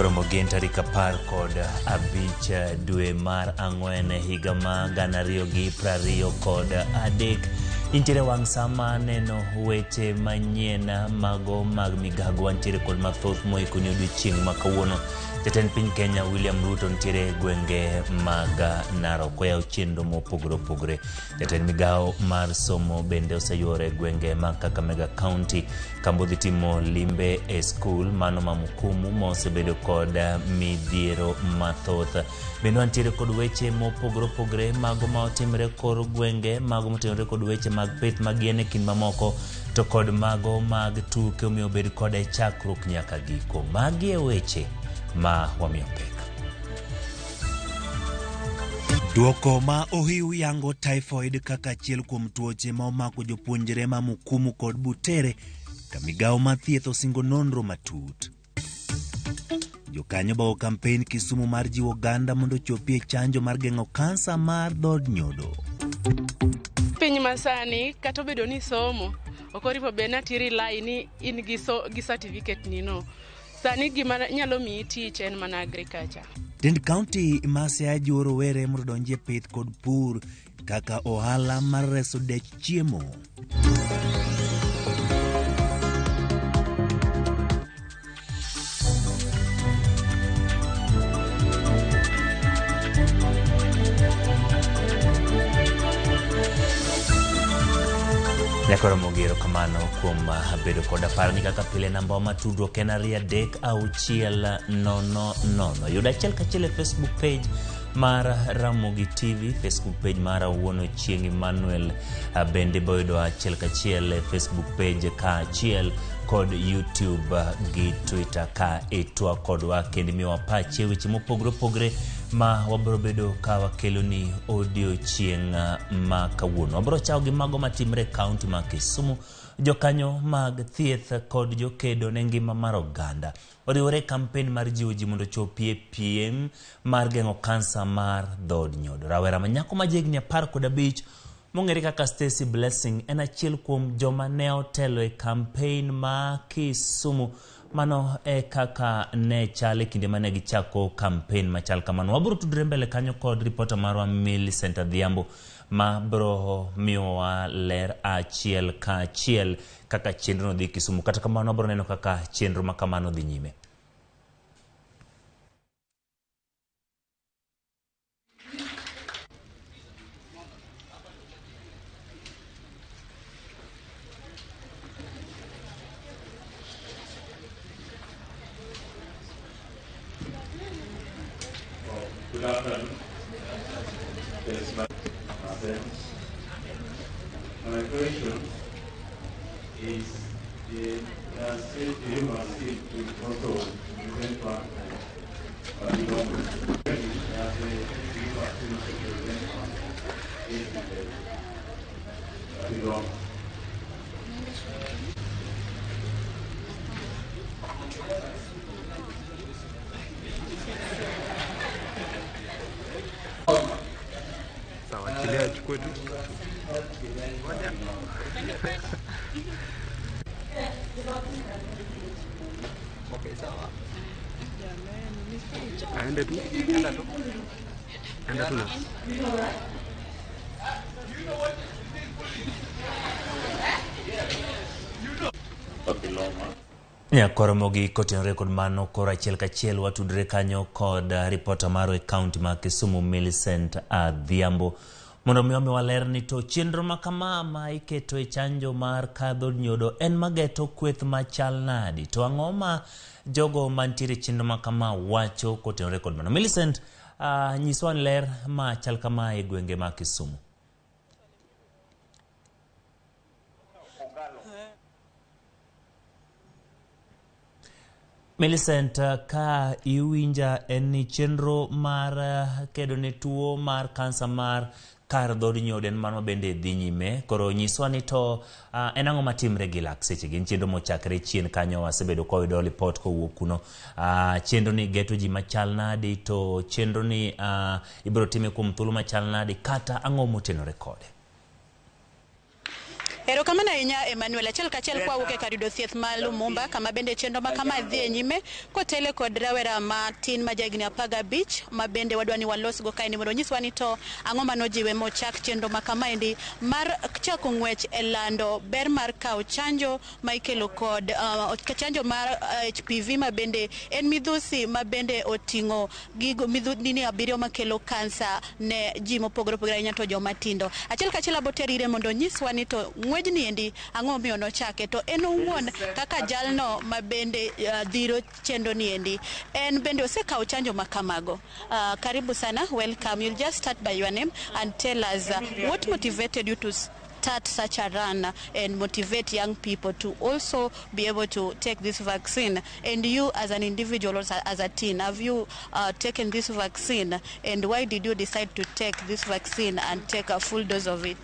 Ramogi tarik 15 dwe mar ang'wen higa ma 2023 intiere wang' sama neno weche manyien mago mag Migago antiere kod mathoth moikoni odiochieng' ma kawuono. Jatend piny Kenya William Ruto ntiere gwenge mag Narok oyawo chenro mopogore opogore. Jatend migao mar somo bende oseyore gwenge mag Kakamega County kambodhi timo limbe e skul mano mamukumu mosebedo kod midhiero mathoth. Bende wantiere kod weche mopogore opogore mago ma otimre kor gwenge, mago motenore kod weche mag pith magiene kind mamoko to kod mago mag tuke omiyo bed kod chakruok nyaka giko. Magi e weche ma wamiyo pek. Duoko ma ohiu yango typhoid kaka achiel kuom tuoche ma omako jopuonjre ma Mukumu kod Butere ka migao ma thieth osingo nonro matut. Jokanyo bago kampen Kisumu mar jiwo oganda mondo chopie chanjo mar geng'o kansa mar dhod nyodo. Piny masani kata obedo ni somo okoripo be natiri lai ni in gi certificate ni no. Sani gima nyalo miyi tich en mana agriculture. Tend County ma Siaya jiwo rowere mondo donjie pith kod pur kaka ohala mar reso dech chiemo. Ramogi kamano kuom bedo kod aparo ni kaka pile namba ma tudruok en 23600. Yud achiel kachiel e Facebook page mar Ramogi TV, Facebook page mar Wuono Chieng' Emmanuel, bende boyudo achiel kachiel e Facebook page ka achiel kod YouTube gi Twitter ka itwa kodwa kendo miwa pache weche mopogore opogore ma wabro bedo ka wakelo ni odiochieng' ma kawuono. Wabro chao gi mago matimre kaunti ma Kisumu, jokanyo mag thieth kod jokedo ne ngima mar oganda oriwore kampen mar jiwo ji mondo chopie piem mar geng'o kansa mar dhod nyodo. Rawera manyako ma jahigni 15 mong'ere kaka Stacy Blessing en achiel kuom joma ne otelo e kampen ma Kisumu. Mano e kaka ne chale kinde mane gichako kampen machal kamano. Wabro tudre mbele kanyo kod reporter marwa Millicent Adhiambo ma bro miwa ler achiel ka achiel kaka chenro dhi Kisumu. Kata kamano wabro neno kaka chenro makamano dhi nyime. Good afternoon. Yes, my friends. My question is the state university to also present one Okay, sawa. Aende tu. Enda tu. Ramogi kotenore kod mano koro achiel kachiel watudre kanyo kod reporter maro e kaunti ma Kisumu Millicent Adhiambo mondo miwa ler ni to chenro makama ma iketo e chanjo mar dhod nyodo en mageto kweth machal nadi, to ang'o ma jogo mantiere chenro makama wacho kotenore kod mano. Millicent, nyiswa ler ma chal kama e gwenge ma Kisumu. Millicent, ka iwinja en ni chenro mar kedo ne tuo mar kansa mar kar dhod nyodo en mano bende dhi nyime. Koro nyiswa ni to en ang'o matimre gi lak seche gi chenro mochakre chien kanyo wasebedo koyudo report kowuok kuno. Chenro ni geto ji machal nadi, to chenro ni ibiro time kuom thuolo machal nadi, kata ang'o motenore kode? Ero kamana inya Emmanuel achiel kachiel kwa wuke karido thieth ma Lumumba kama bende chenro ma kama dhi nyime kotele kod rawera matin ma jagni 15 ma bende wadwani walos go kaini mondo nyiswa ni to ang'o manojiwe mochak chenro ma kama endi mar chako ng'wech e lando ber mar kawo chanjo ma ikelo kod chanjo mar HPV ma bende en midhusi ma bende oting'o gigo midhudni 7 makelo kansa ne ji mopogore opogore ahinya to joma tindo. Achiel kachiel aboterire mondo nyiswa ni to ng'wejni endi ang'o miyo nochake to en owuon kaka jalno ma bende dhiro chenro ni endi en bende osekawo chanjo ma kamago. Karibu sana, welcome. You'll just start by your name and tell us what motivated you to start such a run and motivate young people to also be able to take this vaccine. And you as an individual, also as a teen, have you taken this vaccine, and why did you decide to take this vaccine and take a full dose of it?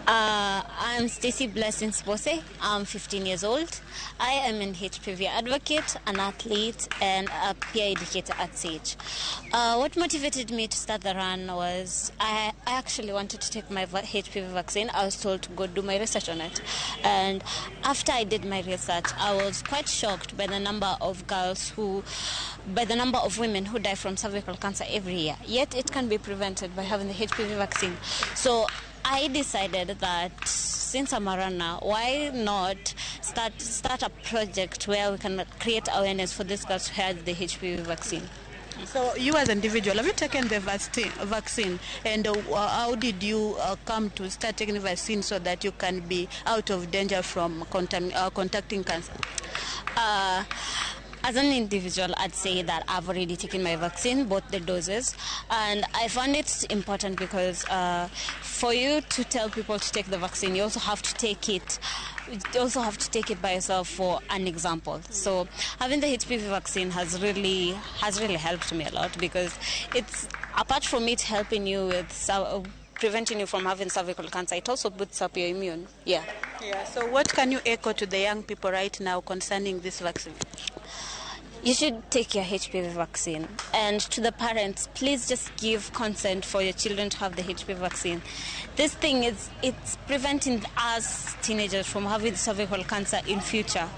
I'm Stacy Blessings Bose. I'm 15 years old. I am an HPV advocate, an athlete, and a peer educator at SAGE. What motivated me to start the run was I actually wanted to take my HPV vaccine. I was told to go do my research on it. And after I did my research, I was quite shocked by the number of women who die from cervical cancer every year. Yet it can be prevented by having the HPV vaccine. So I decided that since I'm a runner, why not start a project where we can create awareness for these girls who had the HPV vaccine. So you as an individual, have you taken the vaccine, and how did you come to start taking the vaccine so that you can be out of danger from contacting cancer? As an individual, I'd say that I've already taken my vaccine, both the doses, and I found it important because for you to tell people to take the vaccine, you also have to take it. You also have to take it by yourself for an example. So having the HPV vaccine has really helped me a lot, because it's, apart from it helping you with preventing you from having cervical cancer, it also boosts up your immune. Yeah. So what can you echo to the young people right now concerning this vaccine? You should take your HPV vaccine. And to the parents, please just give consent for your children to have the HPV vaccine. This thing it's preventing us teenagers from having cervical cancer in future.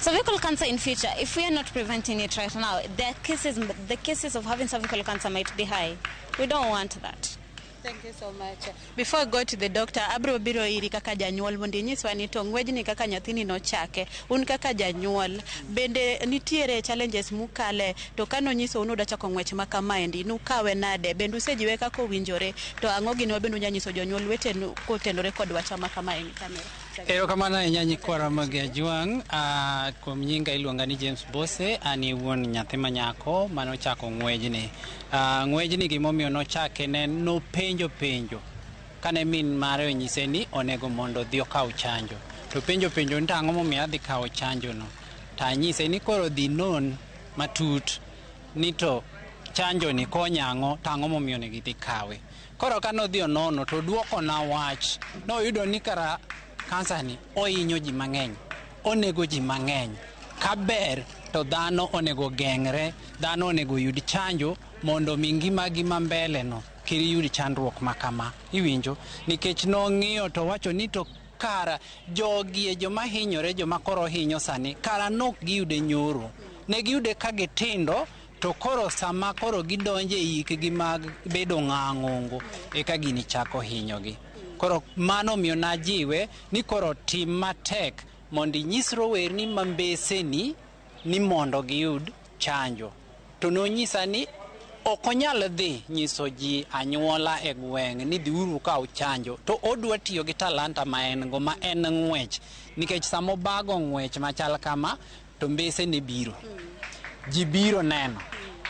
Cervical cancer in future, if we are not preventing it right now, the cases of having cervical cancer might be high. We don't want that. Thank you so much. Before I go to the doctor, abro biro iri kaka janyuol mondo inyiswa ni to ng'wejni kaka nyathini nochake. Un kaka janyuol, bende nitiere challenges mukale to kano nyiso unu da chako ng'wech ma kamaendi nukawe nade, bende usejiwe kaka owinjore, to ang'o gino bende unyanyiso jonyuol wetenu kotenore kod wach ma kamaendi kamera. Ero kamana nyanyi kwa Ramogi Ajuang, kuom nyinga iluonga ni James Bose, ani wuon nyathi manyako manochako ng'wejni. Ng'wejni gimomiyo nochake ne no penjo kane min mare onyise ni onego mondo odhi okaw chanjo. To penjo ni ang'o momiyo adhi kawo chanjo no. Ta nyise ni koro dhi non matut ni to chanjo ni konya ang'o, tang'o momiyo onego idhi kawe. Koro kanodhi onono to duoko na wach noyudo ni kara kansa ni ohinyo ji mang'eny, onego ji mang'eny. Kaber to dhano onego geng're, dhano onego yud chanjo mondo mi ngimagi ma mbele no kiri yud chandruok makama. Iwinjo? Nikech nong'iyo to wacho ni to kara jogie joma hinyore, joma koro hinyo sani, kara nok giyude nyoro. Ne giyude ka gitindo, to koro sama koro gidonje ikgi mag bedo ng'ang'ongo eka gini chako hinyogi. Koro mano miyo najiwe ni koro tim matek mondo inyis rowerni mambeseni ni mondo giyud chanjo. To nonyisa ni okonyal dhi nyiso ji anyuola e gweng' ni dhiuru kaw chanjo, to odwa tiyo gi talanta ma en go, ma en ng'wech. Nikech samo bago ng'wech machal kama to mbese ne biro. Ji biro neno,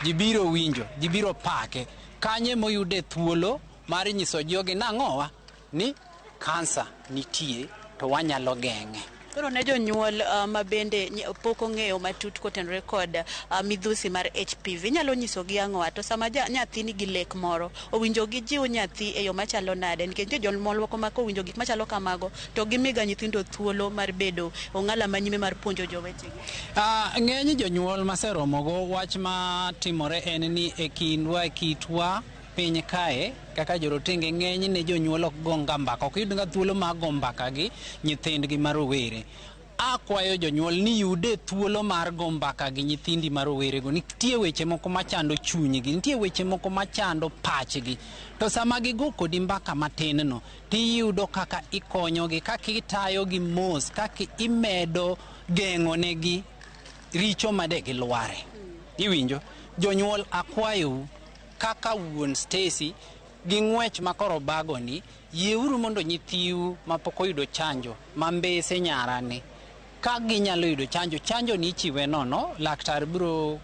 ji biro winjo, ji biro pake. Kanye moyude thuolo mar nyiso jogi nang'owa ni kansa nitie to wanyalo geng'e. Koro ne jonyuol ma bende pok ong'eyo matut kotenore kod midhusi mar HPV, nyalo nyisogi ang'o to sama nyathi nigi lek moro owinjo gijiw nyathi e yo machalo nade, nikech jonyuol moko ma kowinjo gik machalo kamago to gimiga nyithindo thuolo mar bedo ong'ala manyime mar puonjo jowetegi. Ng'eny jonyuol maseromogo wach ma timore en ni e kindwa, kitwa piny kae kaka jorotenge ng'eny ne jonyuol ok go mbaka, ok yud thuolo mag go mbaka gi nyithindgi marowere. Akwayo jonyuol ni yude thuolo mar go mbaka gi nyithindi marowere go. Nitie weche moko machando chunygi, nitie weche moko machando pachgi. To sama gigo kodi mbaka matin no, tiyudo kaka ikonyogi, kaka itayogi mos, kaka imedo geng'o negi richo madegi lware. Iwinjo? Jonyuol akwayo kaka wuon Stacy gi ng'wech makoro bagoni, yieuru mondo nyithiu mapok oyudo chanjo mambese nyarani. Ka ginyalo yudo chanjo ni ichiwe nono, laktar biro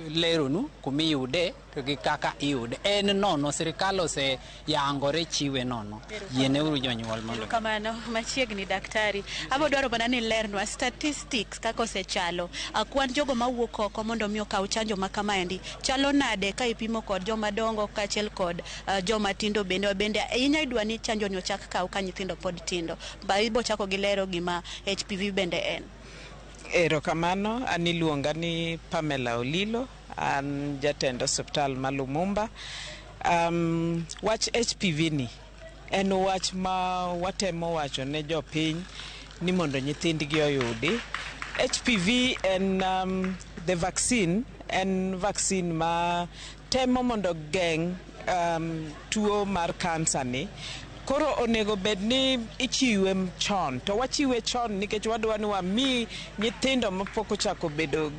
leronu kumi yude to gi kaka iyude. En nono, sirikal ose yangore chiwe nono. Yiene uru jonyuol mondo. Kamano, machiegni daktari. Abo dwaro bana ni lernwa statistics kako osechalo. Kwan jogo mawuok oko mondo mi okaw chanjo makamaendi. Chalo nade ka ipimo kod joma dongo kaachiel kod joma tindo bende inya idwa ni chanjo ni ochak kaw ka nyithindo pod tindo. Ba ibo chako gi lero gima HPV bende en. Erokamano, ani luonga ni Pamela Olilo, an jatend osiptal ma Lumumba. Wach HPV ni en wach ma watemo wacho ne jopiny ni mondo nyithindgi oyudi. HPV en the vaccine, en vaccine ma temo mondo geng' tuo mar kansa ni. Koro onego bed ni ichiwe chon, to wachiwe chon nikech wadwa ni wami nyithindo mapok ochako bedo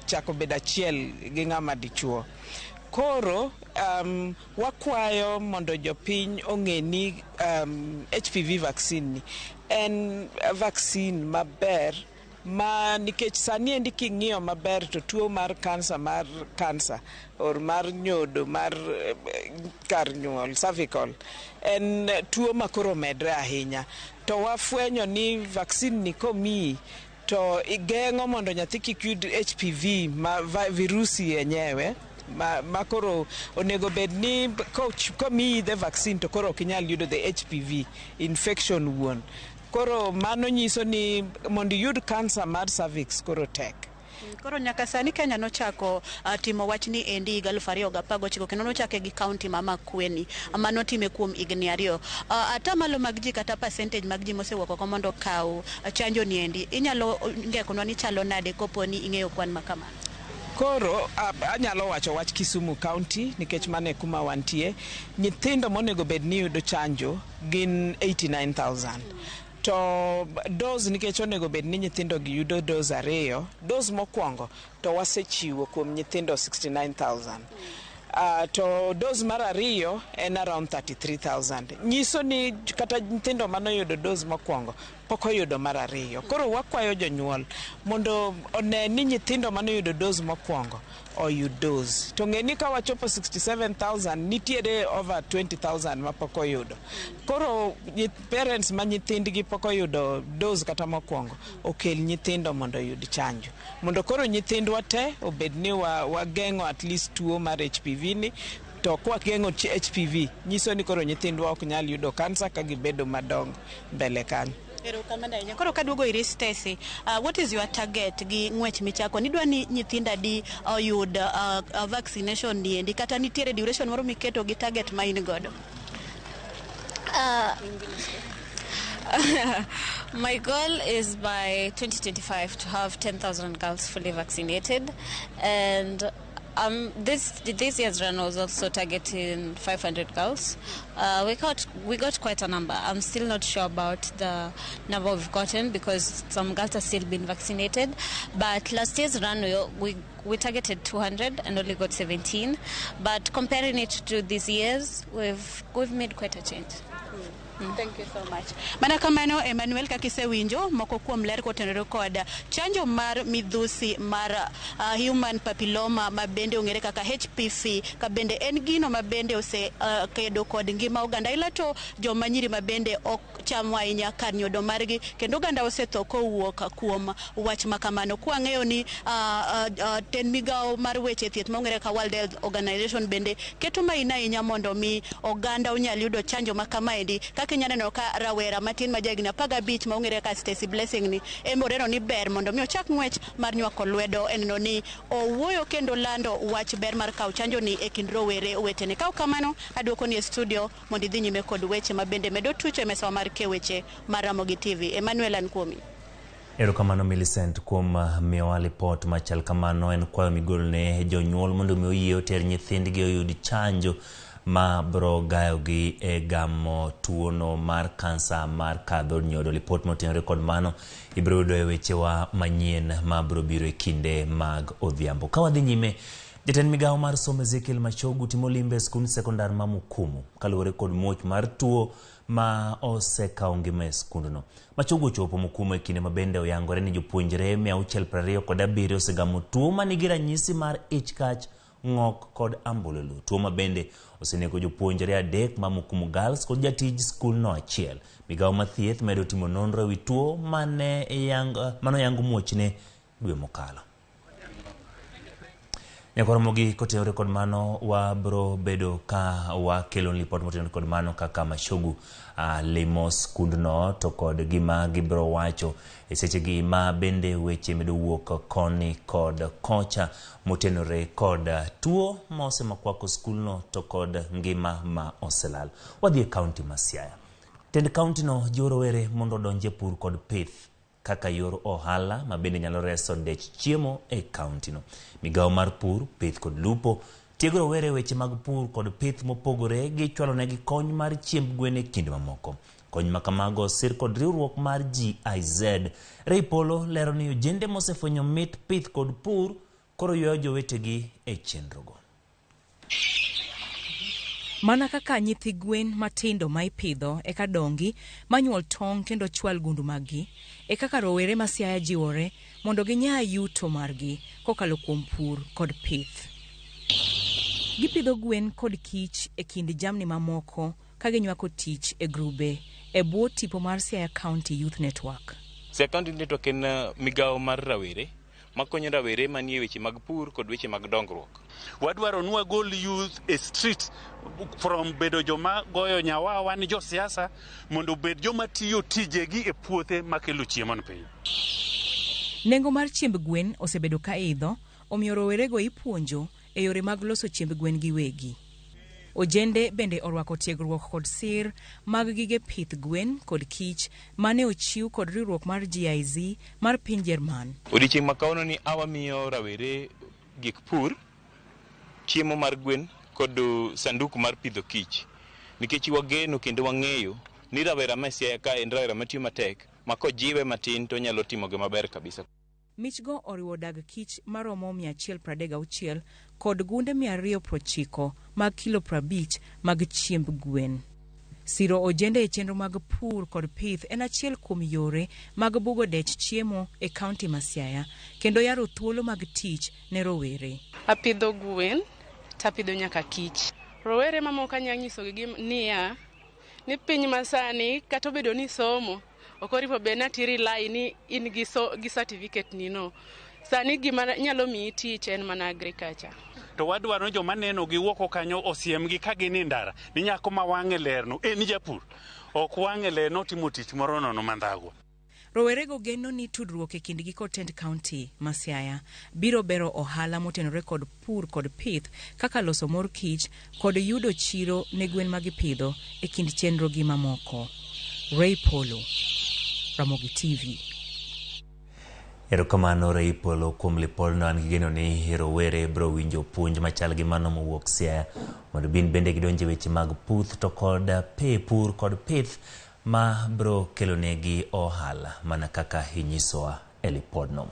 chako bedo achiel gi ng'ama dichuo. Koro wakwayo mondo jopiny ong'e ni HPV vaccine ni en vaccine maber, ma nikech sani endi king'iyo maber to tuo mar kansa or mar nyodo mar kar nyuol cervical en tuo makoro medre ahinya. To wafwenyo ni vaccine ni komi to igeng'o mondo nyathi kik yud HPV ma virusi yenyewe makoro onego bed ni komi the vaccine to koro kinyal yudo the HPV infection wuon. Koro mano nyiso ni mondo yud kansa mar cervix koro tek. Koro nyaka sani Kenya nochako timo wachni endi 2019 kendo nochake gi county mama Kweni amano time kuom igni ariyo. Atamalo mag ji kata percentage mag ji mosewuok oko mondo kaw chanjo ni endi inyalo ngekonwa ni chalo nade koponi ing'eyo kwan makama. Koro anyalo wacho wach Kisumu County nikech mane kuma wantie, nyithindo monego bed ni yudo chanjo gin 89,000. To dose nikech onego bed ni nyithindo gi yudo dose ariyo, dose mokwongo to wasechiwo kuom nyithindo 69,000. To dose mar ariyo en around 33,000. Nyiso ni kata nyithindo manoyudo dose mokwongo pok oyudo mar ariyo. Koro wakwayo jonyuol mondo one ni nyithindo manoyudo dose mokwongo oyud dose. To ng'eni ka wachopo 67,000 nitiere over 20,000 ma pok oyudo. Koro parents ma nyithindgi pok oyudo dose kata mokwongo okel nyithindo mondo oyud chanjo. Mondo koro nyithindwa te obed ni wageng'o at least tuo mar HPV ni. To kwa geng'o HPV nyiso ni koro nyithindwa ok nyal yudo kansa ka gibedo madongo mbele kanyo. Koro kaduogo iri Stacy, what is your target gi ng'wech michako? Nidwa ni nyithinda di oyud vaccination ni endi kata nitiere duration moro miketo gi target ma in godo? My goal is by 2025 to have 10,000 girls fully vaccinated, and this year's run was also targeting 500 girls. We got quite a number. I'm still not sure about the number we've gotten because some girls are still being vaccinated. But last year's run, we targeted 200 and only got 17. But comparing it to this year's, we've made quite a change. Thank you so much. Mana kamano Emmanuel kakise winjo moko kuom ler kotenore kod chanjo mar midhusi mar human papilloma mabende ong'ere kaka HPV ka bende en gino mabende ose kedo kod ngima oganda ila to joma nyiri mabende ok chamo ahinya kar nyodo margi kendo oganda osetho kowuok kuom wach makamano kwa ng'eyo ni jatend migao mar weche thieth mong'ere ka World Health Organization bende keto maina ahinya mondo mi oganda onyal yudo chanjo ma kamaendi, kaka inyalo neno ka rawera matin ma jahigni 15 ma ong'ere ka Stacy Blessing ni emoreno ni ber mondo mi ochak ng'wech mar nywako lwedo eneno ni owuoyo kendo lando wach ber mar kawo chanjo ni e kind rowere wetene. Kaw kamano aduoko ni e studio mondo idhi nyime kod weche ma bende medo tucho e mesa mar weche mar Ramogi TV. Emmanuel Ankuomi. Erokamano Millicent kuom miyowa lipot machal kamano. En kwayo migol ne jonyuol mondo mi oyie oter nyithindgi oyud chanjo ma bro gayogi e gamo tuono mar kansa mar kadho nyodo. Lipot motenore kod mano ibro yudo e wechewa manyien ma bro biro e kinde mag odhiambo. Ka wadhi nyime, jatend migawo mar somo Ezekiel Machogu timo limbe skund sekondar ma Mukumu kaluwore kod muoch mar tuo ma osekawo ngima e skundno. Machogu ochopo Mukumu e kinde ma bende oyangore ni jopuonjre 627 osegamo tuo ma nigi ranyisi mar ich kach, ng'ok kod ambululu. Tuo ma bende osenego jopuonjre 3 ma Mukumu Girls kod jatij skulno 1. Migawo mathieth medo timo nonro e wi tuo manoyango muochne dwe mokalo. Ramogi kotenore kod mano wabro bedo ka wakelo lipot motenore kod mano kaka Machogu limo skundno to kod gima gibro wacho e sechegi ma bende weche medo wuok koni kod kocha motenore kod tuo ma osemakwako skulno to kod ngima ma oselal. Wadhi e kaunti ma Siaya. Tend kaunti no joro were mondo donje pur kod pith kaka yor ohala ma bende nyalo reso dech chiemo e kaunti no. Migawo mar pur, pith kod lupo tiegro were weche mag pur kod pith mopogore gi chwalo negi kony mar chiemb gwen e kinde mamoko. Kony makamago sir kod riwruok mar GIZ. Reipolo lero ni ojende mosefwenyo mit pith kod pur koro ywayo jowetegi e chenrogo. Mana kaka nyithi gwen matindo ma ipidho e kadongi manyuol tong kendo chwal gundu magi, e kaka rowere ma Siaya jiwore mondo ginya yuto margi kokalo kuom pur kod pith. Gipidho gwen kod kich e kind jamni mamoko ka ginywako tich e grube e bwo tipo mar Siaya County Youth Network. Siaya County Network en migawo mar rawere makonyo rawere manie weche mag pur kod weche mag dongruok. Wadwaro ni wagol youth e street from bedo joma goyo nyawawa ni jo siasa mondo bed joma tiyo tijegi e puothe makelo chiemo piny. Nengo mar chiemb gwen osebedo ka idho, omiyo rowerego ipuonjo e yore mag loso chiemb gwen giwegi. Ojende bende orwako tiegruok kod sir mag gige pith gwen kod kich mane ochiw kod riwruok mar GIZ mar piny Jerman. Odiochieng' makawuono ni awamiyo rawere gik pur, chiemo mar gwen kod sanduku mar pidho kich. Nikech wageno kendo wang'eyo ni rawera ma Siaya ka en rawera matiyo matek, ma kojiwe matin to nyalo timo gima ber kabisa. Michgo oriwo dag kich maromo 136 kod gunde 290 mag kilo 50 mag chiemb gwen. Siro ojende e chenro mag pur kod pith en achiel kuom yore mag bugo dech chiemo e kaunti ma Siaya kendo yaro thuolo mag tich ne rowere. Apidho gwen, tapidho nyaka kich. Rowere mamoko nyanyiso gi niya ni piny masani kata obedo ni somo okoripo be na tiri lai ni in gi certificate ni no. Sani gima nyalo miyi tich en mana agriculture. To wadwaro joma neno gi woko kanyo osiemgi ka gin e ndara ni nyako ma wang'e lerno en japur. Ok wang'e lerno timo tich moro nono mandhago. Rowerego geno ni tudruok e kindgi kod tend kaunti ma Siaya biro bero ohala motenore kod pur kod pith kaka loso mor kich kod yudo chiro ne gwen magipidho e kind chenro gi mamoko. Reipolo, Ramogi TV. Erokamano Reipolo kuom lipolno. An gigeno ni rowere bro winjo puonj machal gi mano mowuok Siaya mondo bende gidonje weche mag puth to kod pur kod pith ma bro kelonegi ohala mana kaka inyisowa e lipodno.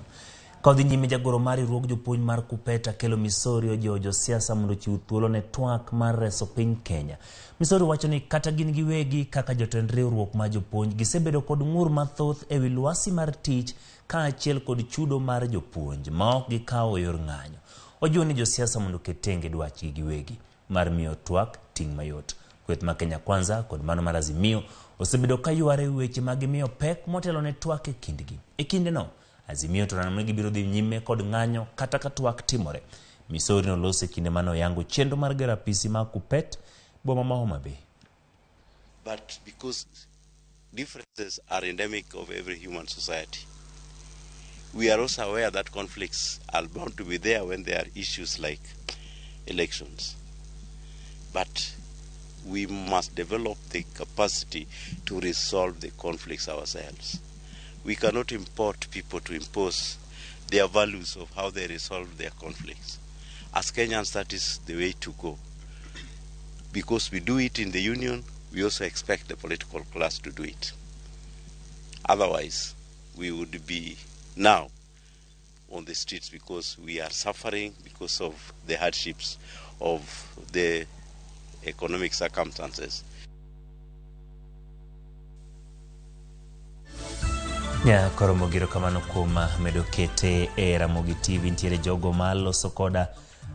Kodhi nyime jagoro mar riwruok jopuonj mar Kupeta kelo Misori jo siasa mondo chiw thuolo ne twak mar reso piny Kenya. Misori wacho ni kata gin giwegi kaka jotend riwruok ma jopuonj gisebedo kod ng'ur mathoth e wi lwasi mar tich ka achiel kod chudo mar jopuonj ma ok gikawo yor ng'anyo. Ojiwo ni josiasa mondo ketenge dwachgi giwegi mar miyo twak ting' mayot. Kweth ma Kenya Kwanza kod mano mar Azimio osebedo ka yware weche mag miyo pek motelo ne twak e kindgi. E kindeno Azimio to nano gibiro dhi nyime kod ng'anyo kata ka twak timore. Misori no lose kinde mano yango chenro mar gero apisi ma Kupet boma ma Homa Bay. But because differences are endemic of every human society, we are also aware that conflicts are bound to be there when there are issues like elections. But we must develop the capacity to resolve the conflicts ourselves. We cannot import people to impose their values of how they resolve their conflicts. As Kenyans, that is the way to go. Because we do it in the union, we also expect the political class to do it. Otherwise, we would be now on the streets because we are suffering because of the hardships of the economic circumstances. Ramogi kamano kuom medo kete Ramogi TV. Ntiere jogo maloso koda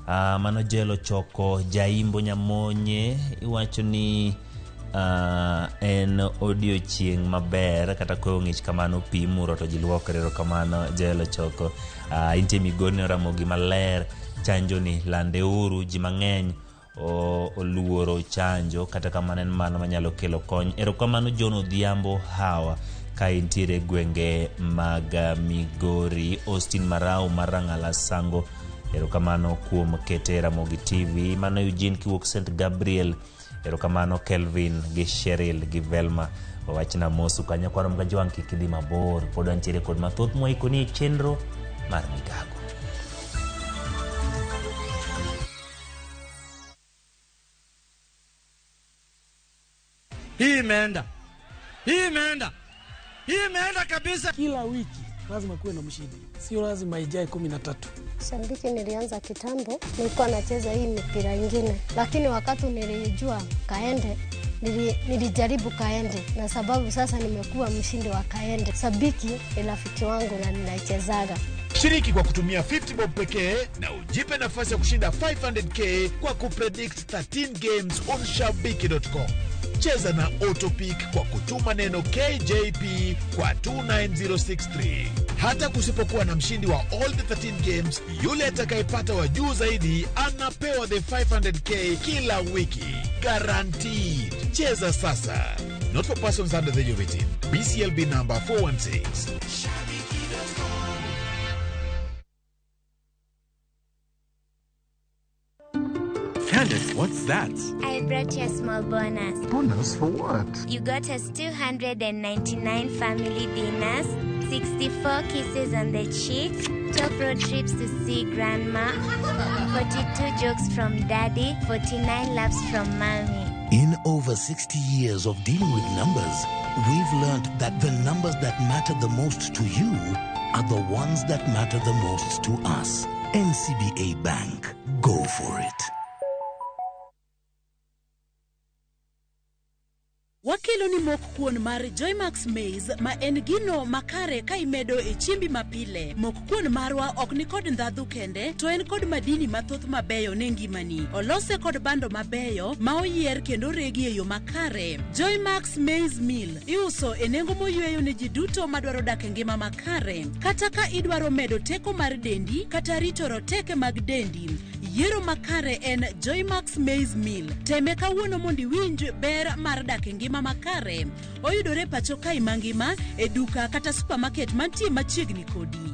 mano jelo choko Jaimbo Nyamonye. Iwacho ni en odiochieng' maber kata koyo ng'ich kamano pi muro to ji luokre. Kamano jelo choko intie migoni Ramogi maler. Chanjo ni landeuru, ji mang'eny oluoro chanjo kata kamano en mano manyalo kelo kony. Erokamano John Odhiambo Hawa ka intiere gwenge mag Migori. Austin Marau Marangala Sango, erokamano kuom kete Ramogi TV. Mano Eugene kiwuok St. Gabriel, erokamano Kelvin gi Cheryl gi Velma wachna mosu kanyo kwaro mga jwang kikidhi mabor. Pod antiere kod mathoth moikoni chenro mar Migago. Hii imeenda kabisa. Kila wiki lazima kuwe na mshindi, sio lazima ijae 13. Shabiki nilianza kitambo, nilikuwa nacheza hii mipira ingine, lakini wakati nilijua Kaende nilijaribu Kaende, na sababu sasa nimekuwa mshindi wa Kaende. Sabiki ni rafiki wangu na ninaichezaga. Shiriki kwa kutumia 50 bob pekee na ujipe nafasi ya kushinda 500k kwa kupredict 13 games on shabiki.com. Cheza na Autopic kwa kutuma neno KJP kwa 29063. Hata kusipokuwa na mshindi wa all the 13 games, yule atakayepata wa juu zaidi anapewa the 500k kila wiki. Guaranteed. Cheza sasa. Not for persons under the age of 18. BCLB number 416. Candace, what's that? I brought you a small bonus. Bonus for what? You got us 299 family dinners, 64 kisses on the cheek, 12 road trips to see grandma, 42 jokes from daddy, 49 laughs from mommy. In over 60 years of dealing with numbers, we've learned that the numbers that matter the most to you are the ones that matter the most to us. NCBA Bank. Go for it. Wakelo ni mok kuon mar Joymax Maize ma en gino makare ka imedo e chimbi mapile. Mok kuon marwa ok ni kod ndhadhu kende, to en kod madini mathoth mabeyo ne ngimani. Olose kod bando mabeyo ma oyier kendo regi e yo makare. Joymax Maize Meal iuso e nengo moyweyo ne ji duto madwaro dak e ngima makare. Kata ka idwaro medo teko mar dendi kata rito roteke mag dendi, yiero makare en Joymax Maize Meal. Teme kawuono mondi winj ber mar dak e ngima makare. Oyudore pacho kai mangima e duka kata supermarket mantie machiegni kodi.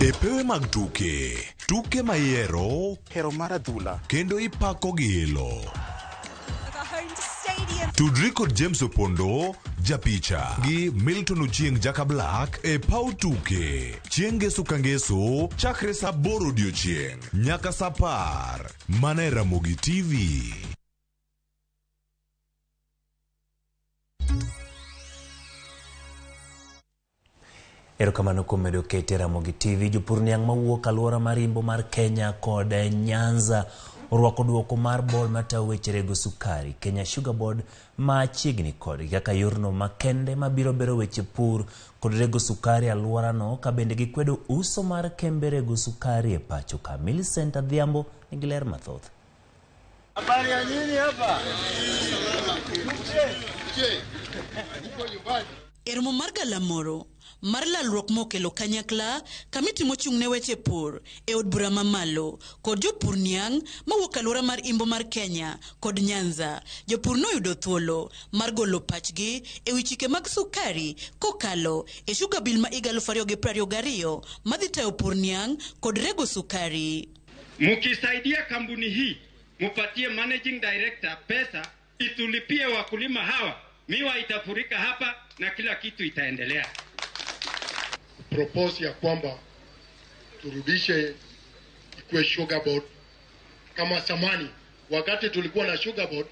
Epewe mag tuke mayero hero mar adhula kendo ipako gilo. Tudri kod James Opondo, Japicha, gi Milton Ochieng Jaka Black e pau tuke. Chieng' Ngeso ka Ngeso, chakre sa 8 odiochieng' nyaka sa 10. Mana e Ramogi TV. Erokamano kuom medo kete Ramogi TV. Jopur niang' mawuok alwora marimbo mar Kenya kod Nyanza orwako duoko mar bol matayo weche rego sukari Kenya Sugar Board machiegni kod kaka yorno makende mabiro bero weche pur kod rego sukari alworano ka bende gikwedo uso mar kembe rego sukari e pacho ka. Millicent Adhiambo nigi ler mathoth. Habari ya nini hapa? Ermo mar galamoro mar lalruok mokelo kanyakla kamiti mochung' ne weche pur e od bura mamalo kod jopur niang' mawuok alwora mar Imbo mar Kenya kod Nyanza. Jopur noyudo thuolo mar golo pachgi e wi chike mag sukari kokalo e sugar bill ma higa 2022 madhi tayo pur niang' kod rego sukari. Mukisaidia kampuni hii mupatie managing director pesa itulipie wakulima hawa, miwa itafurika hapa na kila kitu itaendelea. Propose ya kwamba turudishe ikuwe sugar board kama samani. Wakati tulikuwa na sugar board,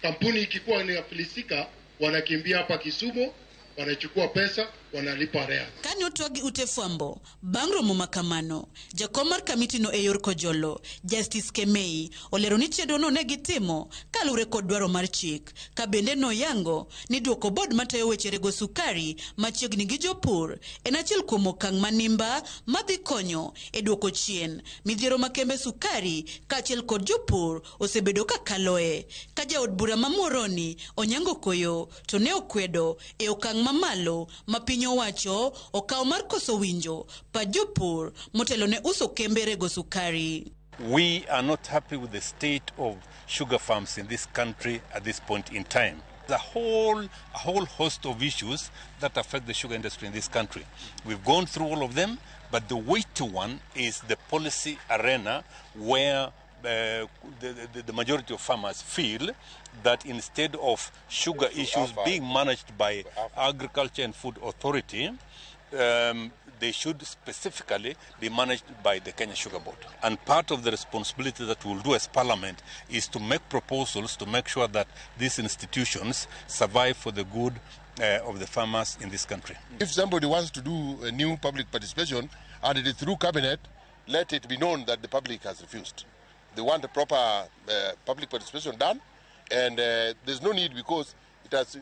kampuni ikikuwa inafilisika wanakimbia hapa Kisumu, wanachukua pesa, wanalipa rea. Kani otogi utefwambo, bangro mumakamano, jakomar kamiti no eyor kojolo, Justice Kemei, oleroni chedo no negitimo, kalure kod dwaro mar chik, kabende no yango, ni duoko bod matayo weche rego sukari, machiegni gi jopur, en achiel kuom okang' manimba, madhi konyo, e duoko chien, midhiero makembe sukari, kaachiel kod jopur, osebedo kakaloe, ka jaod bura mamoroni, Onyango Koyo, to ne okwedo, e okang' mamalo, mapinyo wacho okaw mar koso winjo pa jopur motelo ne uso kembe rego sukari. We are not happy with the state of sugar farms in this country at this point in time. There's a whole host of issues that affect the sugar industry in this country. We've gone through all of them, but the weighty one is the policy arena where the majority of farmers feel that instead of sugar issues being managed by Agriculture and Food Authority, they should specifically be managed by the Kenya Sugar Board. And part of the responsibility that we'll do as Parliament is to make proposals to make sure that these institutions survive for the good of the farmers in this country. If somebody wants to do a new public participation and it is through cabinet, let it be known that the public has refused. They want a proper public participation done, and there's no need because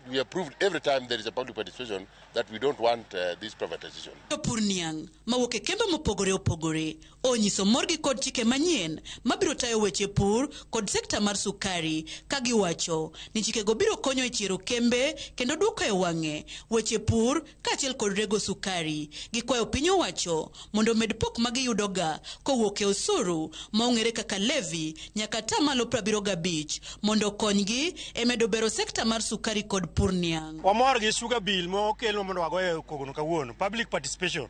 we have proved every time there is a public participation that we don't want this privatization. Jopur niang' mawuok e kembe mopogore opogore onyiso morgi kod chike manyien mabiro tayo weche pur kod sekta mar sukari ka giwacho ni chikego biro konyo e chiero kembe kendo duoko e wang'e weche pur kaachiel kod rego sukari. Gikwayo piny owacho mondo med pok ma giyudoga kowuok e osuru ma ong'ere kaka levy nyaka atamalo 75 mondo konygi e medo bero sekta mar sukari kod pur niang'. Wamor gi sugar bill mo kelo mondo wagoye kogono kawuono, public participation.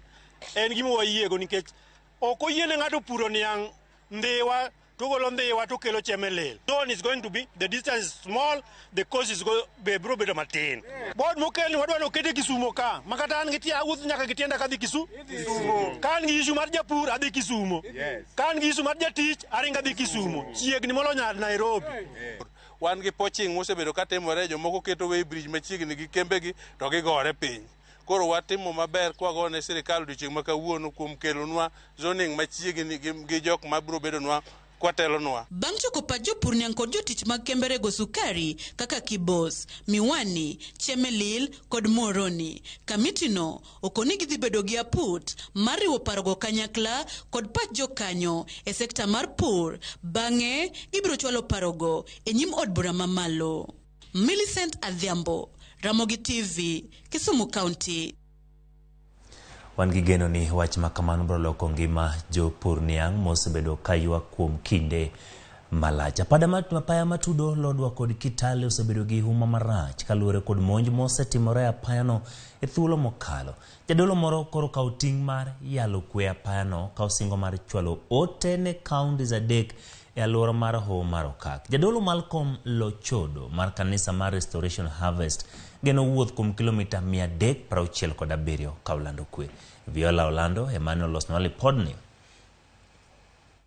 En gima wayiego nikech ok oyiene ng'ato puro niang' ndiwa to golo ndiwa to kelo chemelel. Zone is going to be, the distance is small, the cost is bro bedo matin. Board mokel ni wadwa no kete Kisumo ka, makata an gitia awuoth nyaka gitienda kadhi Kisumo. Kan gi issue mar japur adhi Kisumo. Kan gi issue mar jatich aringa dhi Kisumo. Chiegni molo nyar Nairobi. Wan gi poaching mosebedo katimore, jomoko keto way bridge machiegni gi kembegi to gigore piny. Koro watimo maber kwa gone sirikal odiochieng' ma kawuono kuom kelonwa zoning machiegni gi jok mabiro bedonwa kwatelonwa. Bang' choko pach jopur niang' kod jotich mag kembe rego sukari kaka Kibos, Miwani, Chemelil kod Moroni, kamitino okoni gidhi bedo gi aput mar riwo parogo kanyakla kod pach jokanyo e sekta mar pur. Bang'e ibiro chwalo parogo e nyim od bura mamalo. Millicent Adhiambo, Ramogi TV, Kisumu County. Wan gi geno ni wach makamano biro loko ngima jopur niang' mosebedo kaywa kuom kinde malach. Apaya matudo lodwa kod Kitale osebedo gi huma marach kaluwore kod monj mosetimore apayano e thuolo mokalo. Jadolo moro koro kawo ting' mar yalo kwe apayano ka osingo mar chwalo ote ne counties adek e alwora mar Hoho mar Okak. Jadolo Malcolm Lochodo mar kanisa mar Restoration Harvest geno wuoth kuom kilomita 367 ka Olando kwe. Viola Orlando, Emmanuel Osnwali Podni.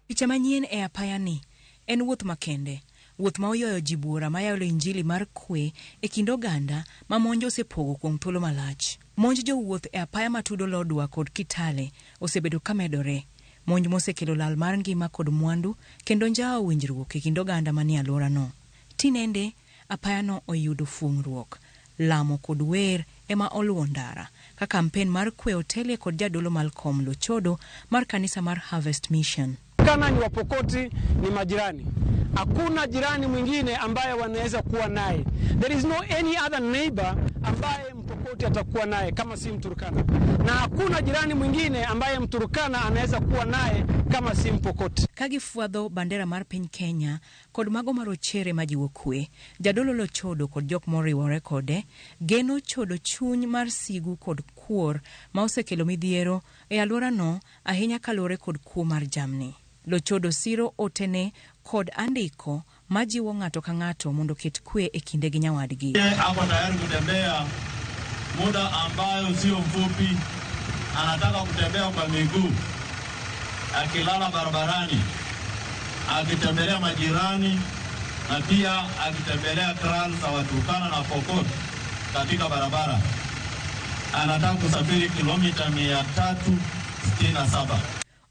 Picha manyien e apayani en wuoth makende. Wuoth ma oyoyo ji buora ma yalo injili mar kwe e kind oganda ma monjo osepogo kuom thuolo malach. Monj jowuoth e apaya matudo lodwa kod Kitale osebedo kamedore. monj mosekelo lal mar ngima kod mwandu kendo njao winjruok e kind oganda manie alworano. Tinende apayano oyudo fuong'ruok, lamo kod wer ema oluwo ndara ka kampen mar kwe otele kod jadolo Malcolm Lochodo mar kanisa mar Harvest Mission. Kana ni Wapokoti ni majirani. Hakuna jirani mwingine ambaye wanaweza kuwa naye. There is no any other neighbor ambaye Mpokoti atakuwa naye kama si Mturkana. Na hakuna jirani mwingine ambaye Mturkana anaweza kuwa naye kama si Mpokoti. Kagifuadho bandera mar piny Kenya kod mago marochere majiwo kwe, jadolo Lochodo kod jok moriwore kode geno chodo chuny mar sigu kod kuor ma osekelo midhiero e alworano ahinya kalore kod kuo mar jamni. Lochodo siro otene kod andiko majiwo ng'ato ka ng'ato mondo ket kwe e kinde gi nyawadgi. Ako tayari kutembea muda ambayo sio mfupi, anataka kutembea kwa miguu, akilala barabarani, akitembelea majirani na pia akitembelea kraal za Waturkana na Pokot katika barabara. Anataka kusafiri kilomita 367.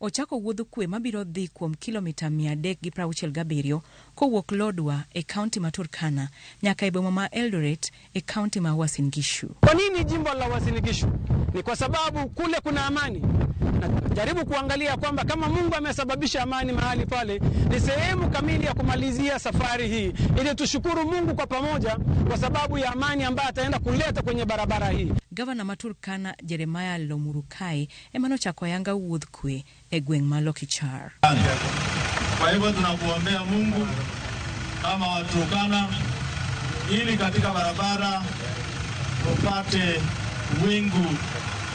Ochako wuodho kwe mabiro dhi kuom kilomita 367 kowuok Lodwar e kaunti ma Turkana nyaka e boma ma Eldoret e kaunti ma Uasin Gishu. Kwa nini jimbo la Uasin Gishu? Ni kwa sababu kule kuna amani. Na jaribu kuangalia kwamba kama Mungu amesababisha amani mahali pale, ni sehemu kamili ya kumalizia safari hii ili tushukuru Mungu kwa pamoja kwa sababu ya amani ambayo ataenda kuleta kwenye barabara hii. Gavana Maturkana Jeremiah Lomurukai emano chako yanga wuodh kwe e gweng' ma Lokichar. Kwa hivyo tunakuombea Mungu kama Waturkana ili katika barabara tupate wingu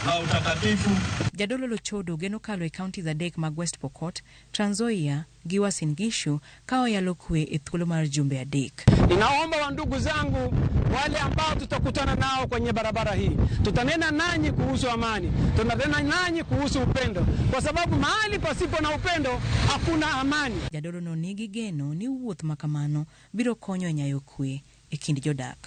la utakatifu. Jadolo Lochodo geno kalo e kaunti za dek mag West Pokot, Trans Nzoia gi Uasin Gishu kao yalo kwe e thuolo mar jumbe adek. Ninaomba wa ndugu zangu wale ambao tutakutana nao kwenye barabara hii, tutanena nanyi kuhusu amani, tutanena nanyi kuhusu upendo, kwa sababu mahali pasipo na upendo hakuna amani. Jadolo no nigi geno ni wuoth makamano biro konyo nyayo kwe e kind jodak.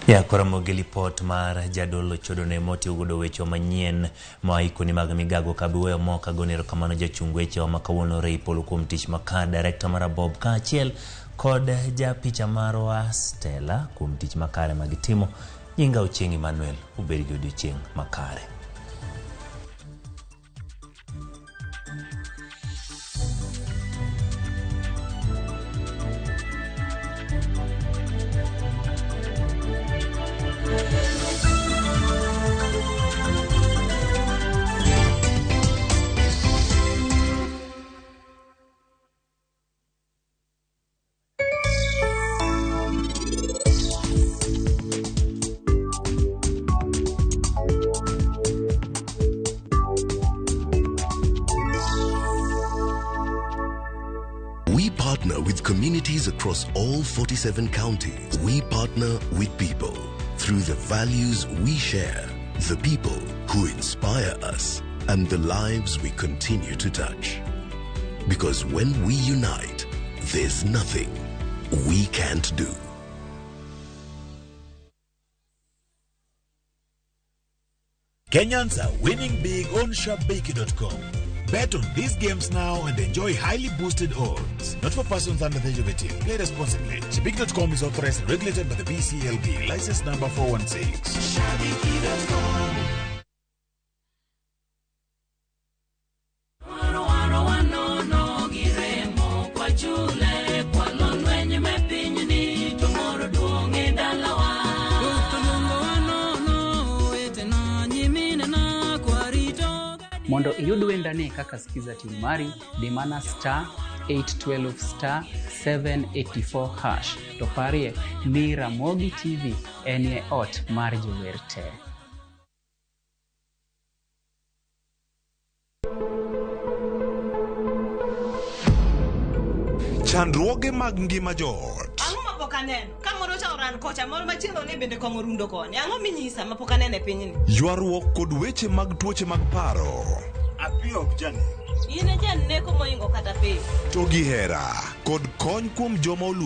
Ya Ramogi report mar jadolo Lochodo ne moti ugodo weche manyien ma ikoni mag Migago kabiweyo moka gonero kamano jachung weche wa makawuono Reipolo kuom tich maka director mar Bob Kachiel kod ja picha marwa Stella kuom tich makare magitimo. Nyinga Ochieng Emmanuel ubed gi odiochieng makare. With communities across all 47 counties, we partner with people through the values we share, the people who inspire us, and the lives we continue to touch. Because when we unite, there's nothing we can't do. Kenyans are winning big on ShopBakey.com. Bet on these games now and enjoy highly boosted odds. Not for persons under the age of 18. Play responsibly. ShopBakey.com is authorized and regulated by the BCLB. License number 416. ShopBakey.com. Mondo iyud wendane kaka sikiza timu mari dimana star 812 star 784 hash to parie ni Ramogi TV enie ot mar jower te. Chandruoge mag ngima joot. Ang'o mapokaneno? Kamoro cha oran kocha moro machielo ne bende kong'o rundo koni. Ang'o minyisa mapokaneno e pinyni? Ywaruok kod weche mag tuoche mag paro. Apio ok jane. In e janeko moingo kata pe. To gi hera kod kony kuom joma olu